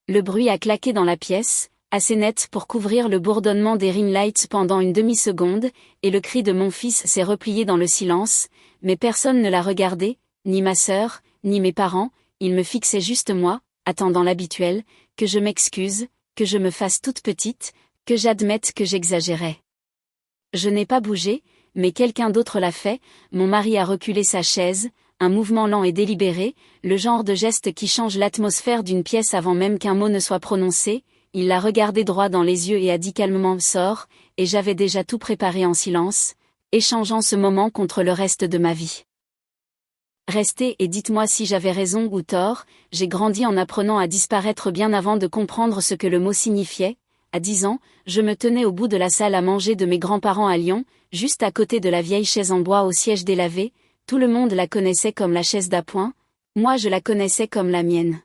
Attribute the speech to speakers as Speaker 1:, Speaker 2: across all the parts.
Speaker 1: Le bruit a claqué dans la pièce, assez net pour couvrir le bourdonnement des ring lights pendant une demi-seconde, et le cri de mon fils s'est replié dans le silence, mais personne ne l'a regardé, ni ma sœur, ni mes parents, ils me fixaient juste moi, attendant l'habituel, que je m'excuse, que je me fasse toute petite, que j'admette que j'exagérais. Je n'ai pas bougé, mais quelqu'un d'autre l'a fait, mon mari a reculé sa chaise, un mouvement lent et délibéré, le genre de geste qui change l'atmosphère d'une pièce avant même qu'un mot ne soit prononcé, il l'a regardé droit dans les yeux et a dit calmement « Sors », et j'avais déjà tout préparé en silence, échangeant ce moment contre le reste de ma vie. Restez et dites-moi si j'avais raison ou tort, j'ai grandi en apprenant à disparaître bien avant de comprendre ce que le mot signifiait. À 10 ans, je me tenais au bout de la salle à manger de mes grands-parents à Lyon, juste à côté de la vieille chaise en bois au siège délavé. Tout le monde la connaissait comme la chaise d'appoint, moi je la connaissais comme la mienne.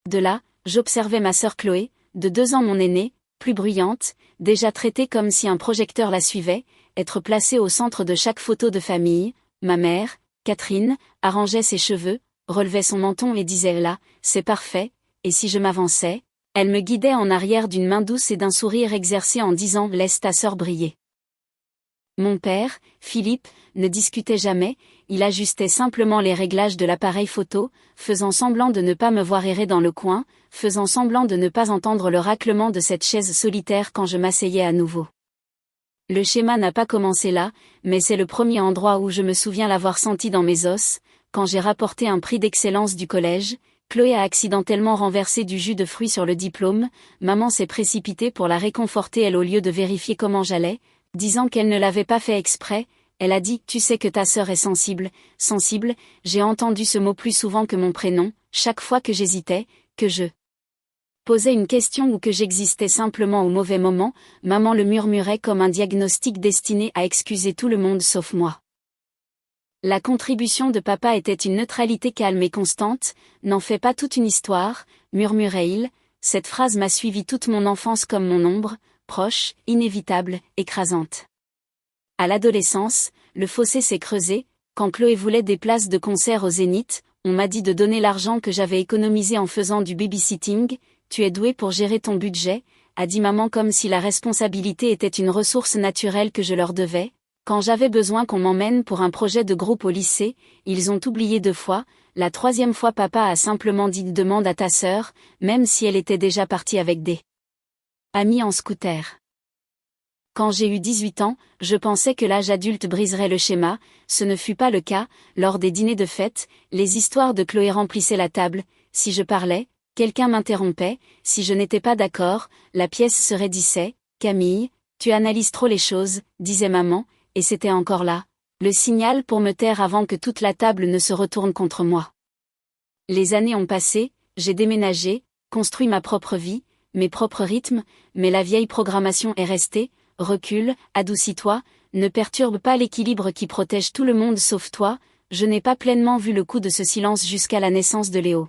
Speaker 1: De là, j'observais ma sœur Chloé, de 2 ans mon aînée, plus bruyante, déjà traitée comme si un projecteur la suivait, être placée au centre de chaque photo de famille. Ma mère, Catherine, arrangeait ses cheveux, relevait son menton et disait « Là, c'est parfait », et si je m'avançais, elle me guidait en arrière d'une main douce et d'un sourire exercé en disant « Laisse ta sœur briller ». Mon père, Philippe, ne discutait jamais, il ajustait simplement les réglages de l'appareil photo, faisant semblant de ne pas me voir errer dans le coin, faisant semblant de ne pas entendre le raclement de cette chaise solitaire quand je m'asseyais à nouveau. Le schéma n'a pas commencé là, mais c'est le premier endroit où je me souviens l'avoir senti dans mes os, quand j'ai rapporté un prix d'excellence du collège. Chloé a accidentellement renversé du jus de fruits sur le diplôme, maman s'est précipitée pour la réconforter elle au lieu de vérifier comment j'allais, disant qu'elle ne l'avait pas fait exprès, elle a dit « Tu sais que ta sœur est sensible », j'ai entendu ce mot plus souvent que mon prénom, chaque fois que j'hésitais, que je posais une question ou que j'existais simplement au mauvais moment, maman le murmurait comme un diagnostic destiné à excuser tout le monde sauf moi. La contribution de papa était une neutralité calme et constante, « N'en fais pas toute une histoire », murmurait-il, cette phrase m'a suivi toute mon enfance comme mon ombre, proche, inévitable, écrasante. À l'adolescence, le fossé s'est creusé, quand Chloé voulait des places de concert au Zénith, on m'a dit de donner l'argent que j'avais économisé en faisant du babysitting, « Tu es doué pour gérer ton budget », a dit maman comme si la responsabilité était une ressource naturelle que je leur devais. Quand j'avais besoin qu'on m'emmène pour un projet de groupe au lycée, ils ont oublié 2 fois, la 3e fois papa a simplement dit « Demande à ta sœur », même si elle était déjà partie avec des amis en scooter. Quand j'ai eu 18 ans, je pensais que l'âge adulte briserait le schéma, ce ne fut pas le cas, lors des dîners de fête, les histoires de Chloé remplissaient la table, si je parlais, quelqu'un m'interrompait, si je n'étais pas d'accord, la pièce se raidissait, « Camille, tu analyses trop les choses », disait maman, et c'était encore là, le signal pour me taire avant que toute la table ne se retourne contre moi. Les années ont passé, j'ai déménagé, construit ma propre vie, mes propres rythmes, mais la vieille programmation est restée, recule, adoucis-toi, ne perturbe pas l'équilibre qui protège tout le monde sauf toi, je n'ai pas pleinement vu le coup de ce silence jusqu'à la naissance de Léo.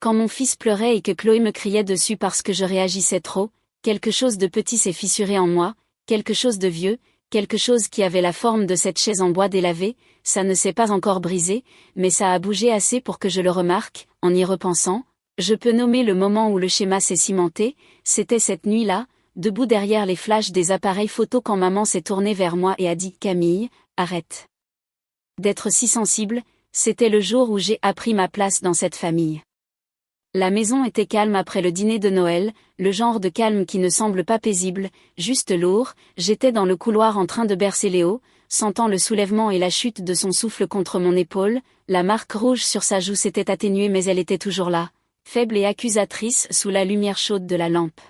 Speaker 1: Quand mon fils pleurait et que Chloé me criait dessus parce que je réagissais trop, quelque chose de petit s'est fissuré en moi, quelque chose de vieux, quelque chose qui avait la forme de cette chaise en bois délavé, ça ne s'est pas encore brisé, mais ça a bougé assez pour que je le remarque, en y repensant. Je peux nommer le moment où le schéma s'est cimenté, c'était cette nuit-là, debout derrière les flashs des appareils photo quand maman s'est tournée vers moi et a dit « Camille, arrête d'être si sensible », c'était le jour où j'ai appris ma place dans cette famille. La maison était calme après le dîner de Noël, le genre de calme qui ne semble pas paisible, juste lourd, j'étais dans le couloir en train de bercer Léo, sentant le soulèvement et la chute de son souffle contre mon épaule, la marque rouge sur sa joue s'était atténuée mais elle était toujours là, faible et accusatrice sous la lumière chaude de la lampe.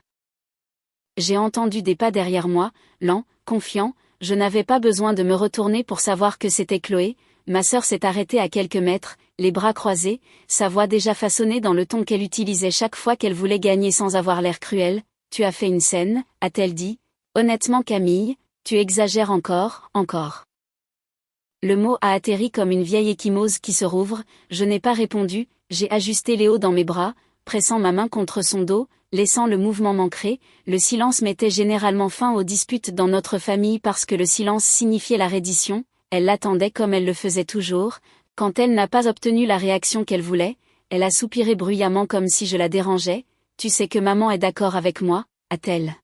Speaker 1: J'ai entendu des pas derrière moi, lents, confiants, je n'avais pas besoin de me retourner pour savoir que c'était Chloé, ma sœur s'est arrêtée à quelques mètres, les bras croisés, sa voix déjà façonnée dans le ton qu'elle utilisait chaque fois qu'elle voulait gagner sans avoir l'air cruel. « Tu as fait une scène », a-t-elle dit. « Honnêtement Camille, tu exagères encore. » Le mot a atterri comme une vieille échymose qui se rouvre, je n'ai pas répondu, j'ai ajusté Léo dans mes bras, pressant ma main contre son dos, laissant le mouvement m'ancrer, le silence mettait généralement fin aux disputes dans notre famille parce que le silence signifiait la reddition, elle l'attendait comme elle le faisait toujours, quand elle n'a pas obtenu la réaction qu'elle voulait, Elle a soupiré bruyamment comme si je la dérangeais. Tu sais que maman est d'accord avec moi, a-t-elle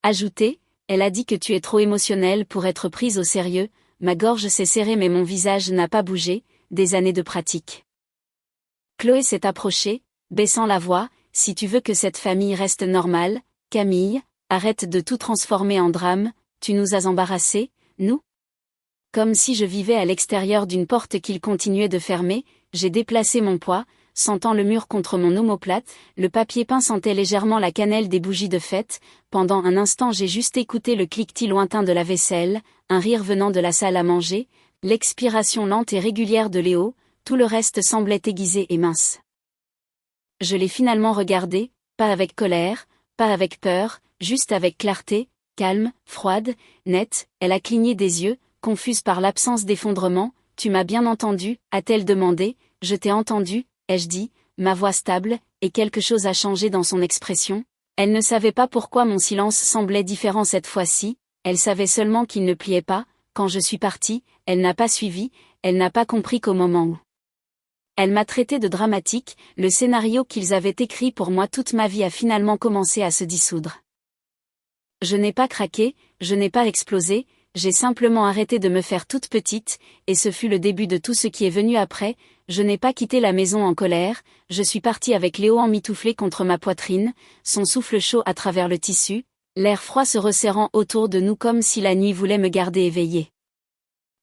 Speaker 1: ajouté. Elle a dit que tu es trop émotionnelle pour être prise au sérieux. Ma gorge s'est serrée mais mon visage n'a pas bougé, des années de pratique. Chloé s'est approchée, baissant la voix. Si tu veux que cette famille reste normale, Camille, arrête de tout transformer en drame. Tu nous as embarrassés, nous? Comme si je vivais à l'extérieur d'une porte qu'il continuait de fermer, j'ai déplacé mon poids, sentant le mur contre mon omoplate, le papier peint sentait légèrement la cannelle des bougies de fête. Pendant un instant j'ai juste écouté le cliquetis lointain de la vaisselle, un rire venant de la salle à manger, l'expiration lente et régulière de Léo, tout le reste semblait aiguisé et mince. Je l'ai finalement regardé, pas avec colère, pas avec peur, juste avec clarté, calme, froide, nette. Elle a cligné des yeux, confuse par l'absence d'effondrement. Tu m'as bien entendu, a-t-elle demandé. Je t'ai entendu, ai-je dit, ma voix stable, et quelque chose a changé dans son expression. Elle ne savait pas pourquoi mon silence semblait différent cette fois-ci, elle savait seulement qu'il ne pliait pas. Quand je suis partie, elle n'a pas suivi, elle n'a pas compris qu'au moment où elle m'a traité de dramatique, le scénario qu'ils avaient écrit pour moi toute ma vie a finalement commencé à se dissoudre. Je n'ai pas craqué, je n'ai pas explosé, j'ai simplement arrêté de me faire toute petite, et ce fut le début de tout ce qui est venu après. Je n'ai pas quitté la maison en colère, je suis partie avec Léo emmitouflé contre ma poitrine, son souffle chaud à travers le tissu, l'air froid se resserrant autour de nous comme si la nuit voulait me garder éveillée.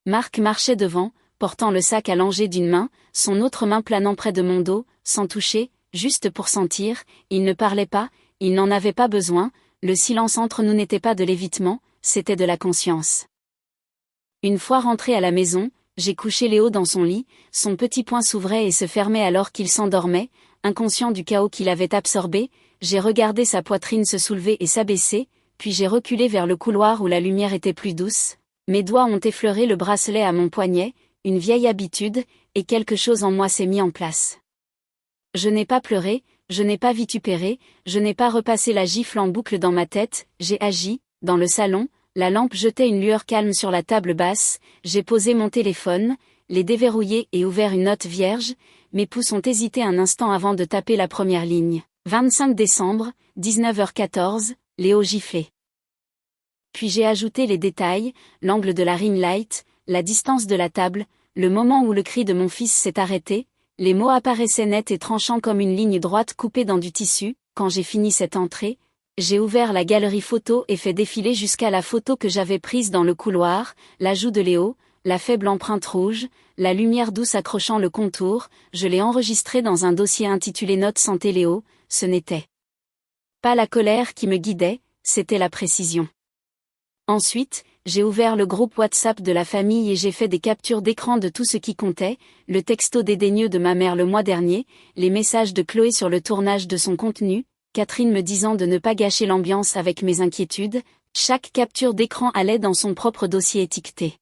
Speaker 1: Marc marchait devant, portant le sac allongé d'une main, son autre main planant près de mon dos, sans toucher, juste pour sentir. Il ne parlait pas, il n'en avait pas besoin, le silence entre nous n'était pas de l'évitement, c'était de la conscience. Une fois rentré à la maison, j'ai couché Léo dans son lit, son petit poing s'ouvrait et se fermait alors qu'il s'endormait, inconscient du chaos qu'il avait absorbé. J'ai regardé sa poitrine se soulever et s'abaisser, puis j'ai reculé vers le couloir où la lumière était plus douce. Mes doigts ont effleuré le bracelet à mon poignet, une vieille habitude, et quelque chose en moi s'est mis en place. Je n'ai pas pleuré, je n'ai pas vitupéré, je n'ai pas repassé la gifle en boucle dans ma tête, j'ai agi. Dans le salon, la lampe jetait une lueur calme sur la table basse, j'ai posé mon téléphone, l'ai déverrouillé et ouvert une note vierge. Mes pouces ont hésité un instant avant de taper la première ligne. 25 décembre, 19h14, Léo giflé. Puis j'ai ajouté les détails, l'angle de la ring light, la distance de la table, le moment où le cri de mon fils s'est arrêté. Les mots apparaissaient nets et tranchants comme une ligne droite coupée dans du tissu. Quand j'ai fini cette entrée, j'ai ouvert la galerie photo et fait défiler jusqu'à la photo que j'avais prise dans le couloir, la joue de Léo, la faible empreinte rouge, la lumière douce accrochant le contour. Je l'ai enregistrée dans un dossier intitulé Notes santé Léo. Ce n'était pas la colère qui me guidait, c'était la précision. Ensuite, j'ai ouvert le groupe WhatsApp de la famille et j'ai fait des captures d'écran de tout ce qui comptait, le texto dédaigneux de ma mère le mois dernier, les messages de Chloé sur le tournage de son contenu, Catherine me disant de ne pas gâcher l'ambiance avec mes inquiétudes. Chaque capture d'écran allait dans son propre dossier étiqueté.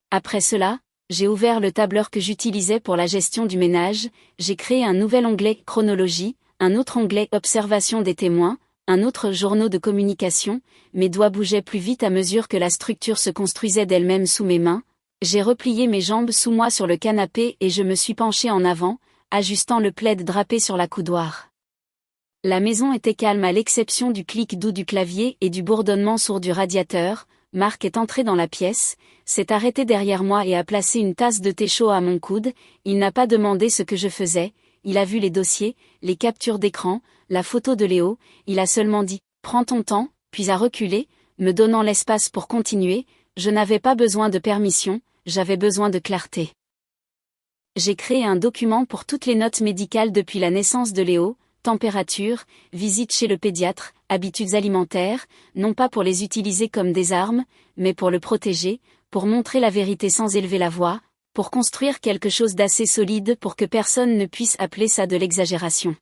Speaker 1: Après cela, j'ai ouvert le tableur que j'utilisais pour la gestion du ménage, j'ai créé un nouvel onglet Chronologie, un autre onglet Observation des témoins, un autre journaux de communication. Mes doigts bougeaient plus vite à mesure que la structure se construisait d'elle-même sous mes mains. J'ai replié mes jambes sous moi sur le canapé et je me suis penchée en avant, ajustant le plaid drapé sur la coudoir. La maison était calme à l'exception du clic doux du clavier et du bourdonnement sourd du radiateur. Marc est entré dans la pièce, s'est arrêté derrière moi et a placé une tasse de thé chaud à mon coude. Il n'a pas demandé ce que je faisais, il a vu les dossiers, les captures d'écran, la photo de Léo, il a seulement dit « Prends ton temps », puis a reculé, me donnant l'espace pour continuer. Je n'avais pas besoin de permission, j'avais besoin de clarté. J'ai créé un document pour toutes les notes médicales depuis la naissance de Léo, température, visite chez le pédiatre, habitudes alimentaires, non pas pour les utiliser comme des armes, mais pour le protéger, pour montrer la vérité sans élever la voix, pour construire quelque chose d'assez solide pour que personne ne puisse appeler ça de l'exagération.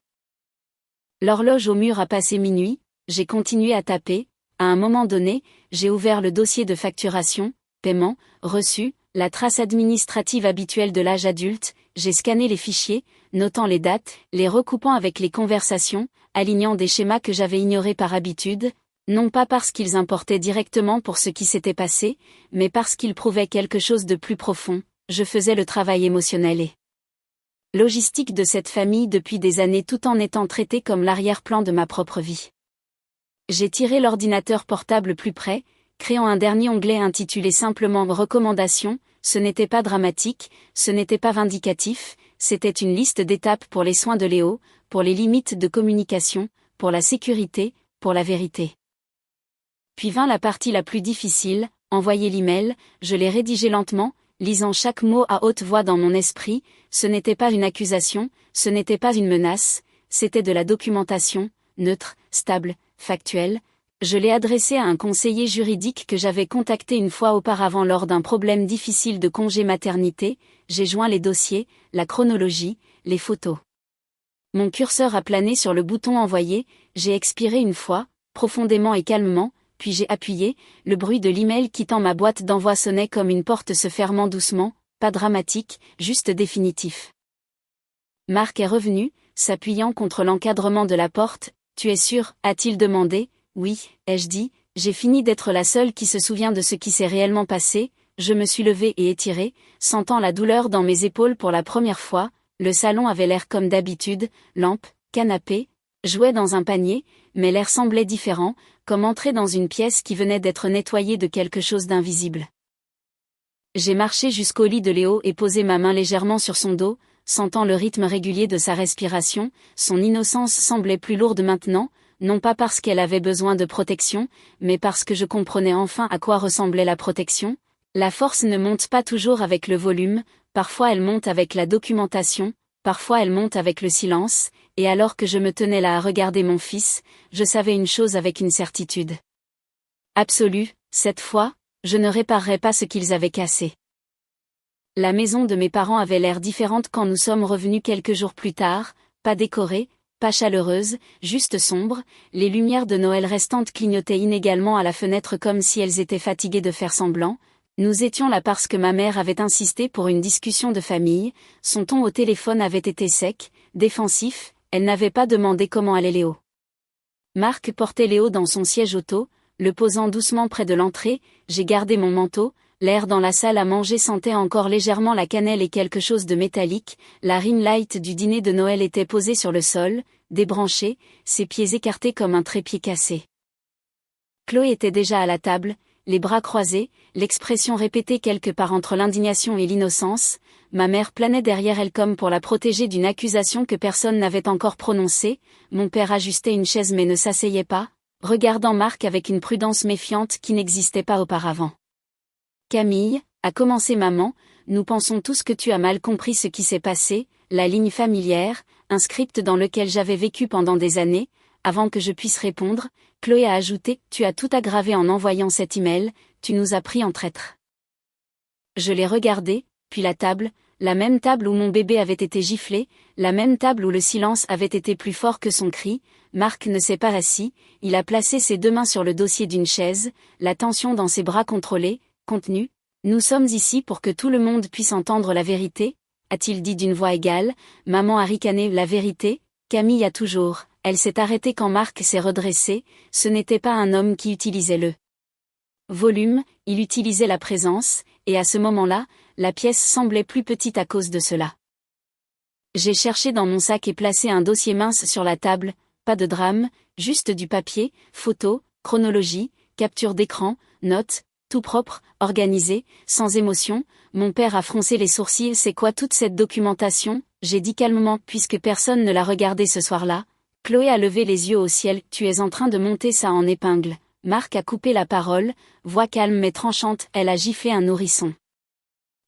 Speaker 1: L'horloge au mur a passé minuit, j'ai continué à taper. À un moment donné, j'ai ouvert le dossier de facturation, paiement, reçu, la trace administrative habituelle de l'âge adulte. J'ai scanné les fichiers, notant les dates, les recoupant avec les conversations, alignant des schémas que j'avais ignorés par habitude, non pas parce qu'ils importaient directement pour ce qui s'était passé, mais parce qu'ils prouvaient quelque chose de plus profond. Je faisais le travail émotionnel et Logistique de cette famille depuis des années tout en étant traitée comme l'arrière-plan de ma propre vie. J'ai tiré l'ordinateur portable plus près, créant un dernier onglet intitulé simplement Recommandations. Ce n'était pas dramatique, ce n'était pas vindicatif, c'était une liste d'étapes pour les soins de Léo, pour les limites de communication, pour la sécurité, pour la vérité. Puis vint la partie la plus difficile, envoyer l'email, je l'ai rédigé lentement, lisant chaque mot à haute voix dans mon esprit, ce n'était pas une accusation, ce n'était pas une menace, c'était de la documentation, neutre, stable, factuelle. Je l'ai adressé à un conseiller juridique que j'avais contacté une fois auparavant lors d'un problème difficile de congé maternité, j'ai joint les dossiers, la chronologie, les photos. Mon curseur a plané sur le bouton envoyer, j'ai expiré une fois, profondément et calmement, puis j'ai appuyé, le bruit de l'email quittant ma boîte d'envoi sonnait comme une porte se fermant doucement, pas dramatique, juste définitif. Marc est revenu, s'appuyant contre l'encadrement de la porte. « Tu es sûr ?» a-t-il demandé. « Oui, ai-je dit, j'ai fini d'être la seule qui se souvient de ce qui s'est réellement passé. » Je me suis levée et étirée, sentant la douleur dans mes épaules pour la première fois. Le salon avait l'air comme d'habitude, lampe, canapé, jouets dans un panier, mais l'air semblait différent, comme entrer dans une pièce qui venait d'être nettoyée de quelque chose d'invisible. J'ai marché jusqu'au lit de Léo et posé ma main légèrement sur son dos, sentant le rythme régulier de sa respiration. Son innocence semblait plus lourde maintenant, non pas parce qu'elle avait besoin de protection, mais parce que je comprenais enfin à quoi ressemblait la protection. La force ne monte pas toujours avec le volume, parfois elle monte avec la documentation, parfois elle monte avec le silence, et alors que je me tenais là à regarder mon fils, je savais une chose avec une certitude absolue, cette fois, je ne réparerais pas ce qu'ils avaient cassé. La maison de mes parents avait l'air différente quand nous sommes revenus quelques jours plus tard, pas décorée, pas chaleureuse, juste sombre, les lumières de Noël restantes clignotaient inégalement à la fenêtre comme si elles étaient fatiguées de faire semblant. Nous étions là parce que ma mère avait insisté pour une discussion de famille, son ton au téléphone avait été sec, défensif, elle n'avait pas demandé comment allait Léo. Marc portait Léo dans son siège auto, le posant doucement près de l'entrée, j'ai gardé mon manteau, l'air dans la salle à manger sentait encore légèrement la cannelle et quelque chose de métallique, la ring light du dîner de Noël était posée sur le sol, débranchée, ses pieds écartés comme un trépied cassé. Chloé était déjà à la table, les bras croisés, l'expression répétée quelque part entre l'indignation et l'innocence. Ma mère planait derrière elle comme pour la protéger d'une accusation que personne n'avait encore prononcée. Mon père ajustait une chaise mais ne s'asseyait pas, regardant Marc avec une prudence méfiante qui n'existait pas auparavant. « Camille, » a commencé maman, « nous pensons tous que tu as mal compris ce qui s'est passé. » La ligne familière, un script dans lequel j'avais vécu pendant des années. Avant que je puisse répondre, Chloé a ajouté « Tu as tout aggravé en envoyant cet email, tu nous as pris en traître. » Je l'ai regardé, puis la même table où mon bébé avait été giflé, la même table où le silence avait été plus fort que son cri. Marc ne s'est pas assis, il a placé ses deux mains sur le dossier d'une chaise, la tension dans ses bras contrôlée, contenue. « Nous sommes ici pour que tout le monde puisse entendre la vérité ?» a-t-il dit d'une voix égale. Maman a ricané « La vérité ?» Camille a toujours. Elle s'est arrêtée quand Marc s'est redressé, ce n'était pas un homme qui utilisait le volume, il utilisait la présence, et à ce moment-là, la pièce semblait plus petite à cause de cela. J'ai cherché dans mon sac et placé un dossier mince sur la table, pas de drame, juste du papier, photos, chronologie, capture d'écran, notes, tout propre, organisé, sans émotion. Mon père a froncé les sourcils. « C'est quoi toute cette documentation ?» J'ai dit calmement, puisque personne ne l'a regardé ce soir-là. Chloé a levé les yeux au ciel. « Tu es en train de monter ça en épingle. » Marc a coupé la parole, voix calme mais tranchante, elle a giflé un nourrisson.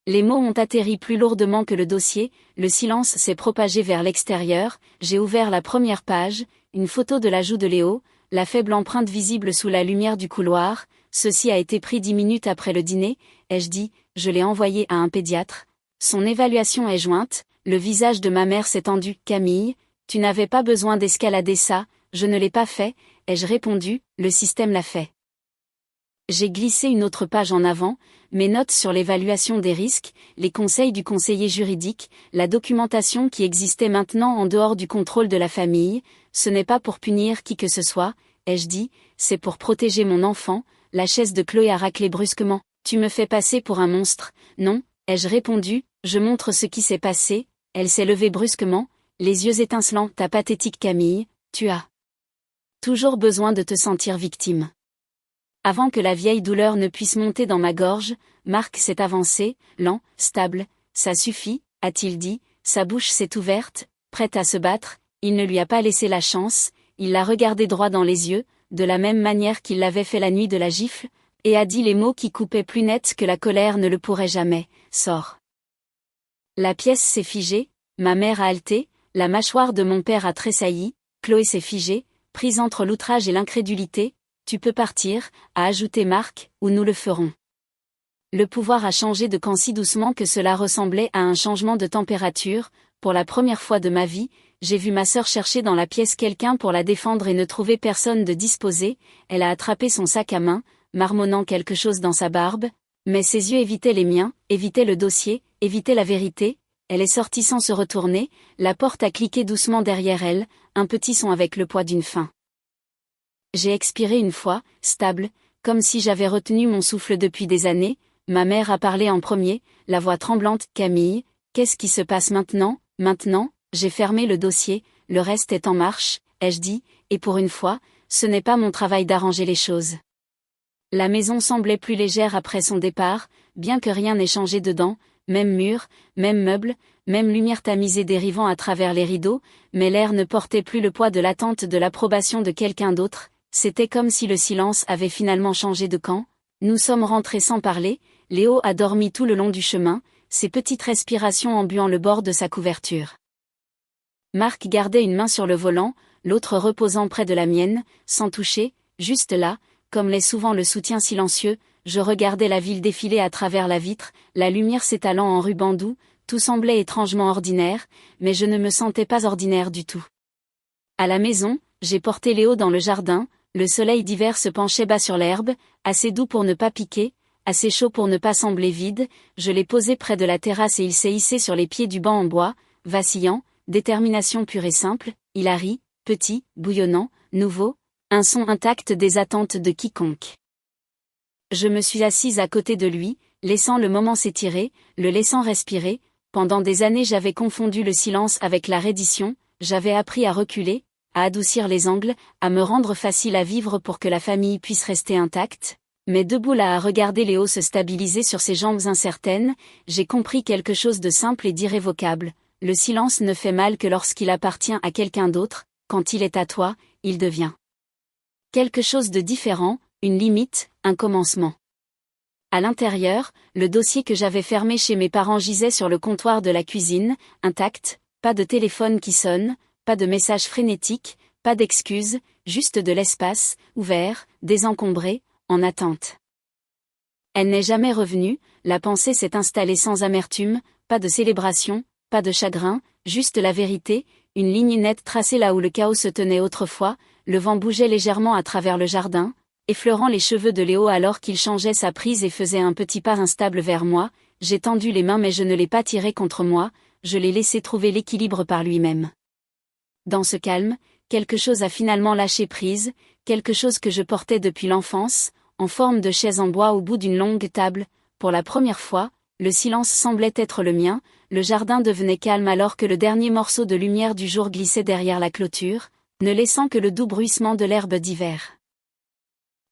Speaker 1: Les mots ont atterri plus lourdement que le dossier, le silence s'est propagé vers l'extérieur, j'ai ouvert la première page, une photo de la joue de Léo, la faible empreinte visible sous la lumière du couloir. Ceci a été pris 10 minutes après le dîner, ai-je dit, je l'ai envoyé à un pédiatre. Son évaluation est jointe, le visage de ma mère s'est tendu. « Camille, tu n'avais pas besoin d'escalader ça, je ne l'ai pas fait, ai-je répondu, le système l'a fait. » J'ai glissé une autre page en avant, mes notes sur l'évaluation des risques, les conseils du conseiller juridique, la documentation qui existait maintenant en dehors du contrôle de la famille. Ce n'est pas pour punir qui que ce soit, ai-je dit, c'est pour protéger mon enfant. La chaise de Chloé a raclé brusquement. Tu me fais passer pour un monstre. Non, ai-je répondu, je montre ce qui s'est passé, Elle s'est levée brusquement, les yeux étincelants. Ta pathétique Camille, tu as toujours besoin de te sentir victime. Avant que la vieille douleur ne puisse monter dans ma gorge, Marc s'est avancé, lent, stable. Ça suffit, a-t-il dit, sa bouche s'est ouverte, prête à se battre. Il ne lui a pas laissé la chance, il l'a regardé droit dans les yeux, de la même manière qu'il l'avait fait la nuit de la gifle, et a dit les mots qui coupaient plus net que la colère ne le pourrait jamais. Sors. La pièce s'est figée, ma mère a haleté, la mâchoire de mon père a tressailli, Chloé s'est figée, prise entre l'outrage et l'incrédulité. Tu peux partir, a ajouté Marc, ou nous le ferons. Le pouvoir a changé de camp si doucement que cela ressemblait à un changement de température. Pour la première fois de ma vie, j'ai vu ma sœur chercher dans la pièce quelqu'un pour la défendre et ne trouver personne de disposé. Elle a attrapé son sac à main, marmonnant quelque chose dans sa barbe, mais ses yeux évitaient les miens, évitaient le dossier, évitaient la vérité. Elle est sortie sans se retourner, la porte a cliqué doucement derrière elle, un petit son avec le poids d'une faim. J'ai expiré une fois, stable, comme si j'avais retenu mon souffle depuis des années. Ma mère a parlé en premier, la voix tremblante. Camille, qu'est-ce qui se passe maintenant? Maintenant, j'ai fermé le dossier, le reste est en marche, ai-je dit, et pour une fois, ce n'est pas mon travail d'arranger les choses. La maison semblait plus légère après son départ, bien que rien n'ait changé dedans, même mur, même meubles, même lumière tamisée dérivant à travers les rideaux, mais l'air ne portait plus le poids de l'attente de l'approbation de quelqu'un d'autre. C'était comme si le silence avait finalement changé de camp. Nous sommes rentrés sans parler, Léo a dormi tout le long du chemin, ses petites respirations embuant le bord de sa couverture. Marc gardait une main sur le volant, l'autre reposant près de la mienne, sans toucher, juste là, comme l'est souvent le soutien silencieux. Je regardais la ville défiler à travers la vitre, la lumière s'étalant en ruban doux, tout semblait étrangement ordinaire, mais je ne me sentais pas ordinaire du tout. À la maison, j'ai porté Léo dans le jardin. Le soleil d'hiver se penchait bas sur l'herbe, assez doux pour ne pas piquer, assez chaud pour ne pas sembler vide. Je l'ai posé près de la terrasse et il s'est hissé sur les pieds du banc en bois, vacillant, détermination pure et simple. Il a ri, petit, bouillonnant, nouveau, un son intact des attentes de quiconque. Je me suis assise à côté de lui, laissant le moment s'étirer, le laissant respirer. Pendant des années j'avais confondu le silence avec la reddition, j'avais appris à reculer, à adoucir les angles, à me rendre facile à vivre pour que la famille puisse rester intacte. Mais debout là à regarder Léo se stabiliser sur ses jambes incertaines, j'ai compris quelque chose de simple et d'irrévocable. Le silence ne fait mal que lorsqu'il appartient à quelqu'un d'autre. Quand il est à toi, il devient quelque chose de différent, une limite, un commencement. À l'intérieur, le dossier que j'avais fermé chez mes parents gisait sur le comptoir de la cuisine, intact, pas de téléphone qui sonne, pas de message frénétique, pas d'excuses, juste de l'espace, ouvert, désencombré, en attente. Elle n'est jamais revenue, la pensée s'est installée sans amertume, pas de célébration, pas de chagrin, juste la vérité, une ligne nette tracée là où le chaos se tenait autrefois. Le vent bougeait légèrement à travers le jardin, effleurant les cheveux de Léo alors qu'il changeait sa prise et faisait un petit pas instable vers moi. J'ai tendu les mains mais je ne l'ai pas tiré contre moi, je l'ai laissé trouver l'équilibre par lui-même. Dans ce calme, quelque chose a finalement lâché prise, quelque chose que je portais depuis l'enfance, en forme de chaise en bois au bout d'une longue table. Pour la première fois, le silence semblait être le mien, le jardin devenait calme alors que le dernier morceau de lumière du jour glissait derrière la clôture, ne laissant que le doux bruissement de l'herbe d'hiver.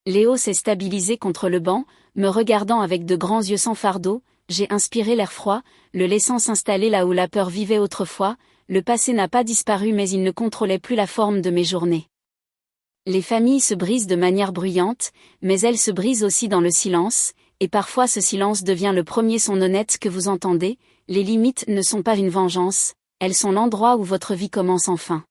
Speaker 1: Léo s'est stabilisé contre le banc, me regardant avec de grands yeux sans fardeau. J'ai inspiré l'air froid, le laissant s'installer là où la peur vivait autrefois. Le passé n'a pas disparu mais il ne contrôlait plus la forme de mes journées. Les familles se brisent de manière bruyante, mais elles se brisent aussi dans le silence, et parfois ce silence devient le premier son honnête que vous entendez. Les limites ne sont pas une vengeance, elles sont l'endroit où votre vie commence enfin.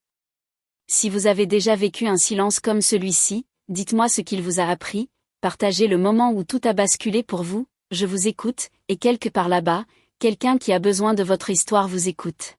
Speaker 1: Si vous avez déjà vécu un silence comme celui-ci, dites-moi ce qu'il vous a appris, partagez le moment où tout a basculé pour vous. Je vous écoute, et quelque part là-bas, quelqu'un qui a besoin de votre histoire vous écoute.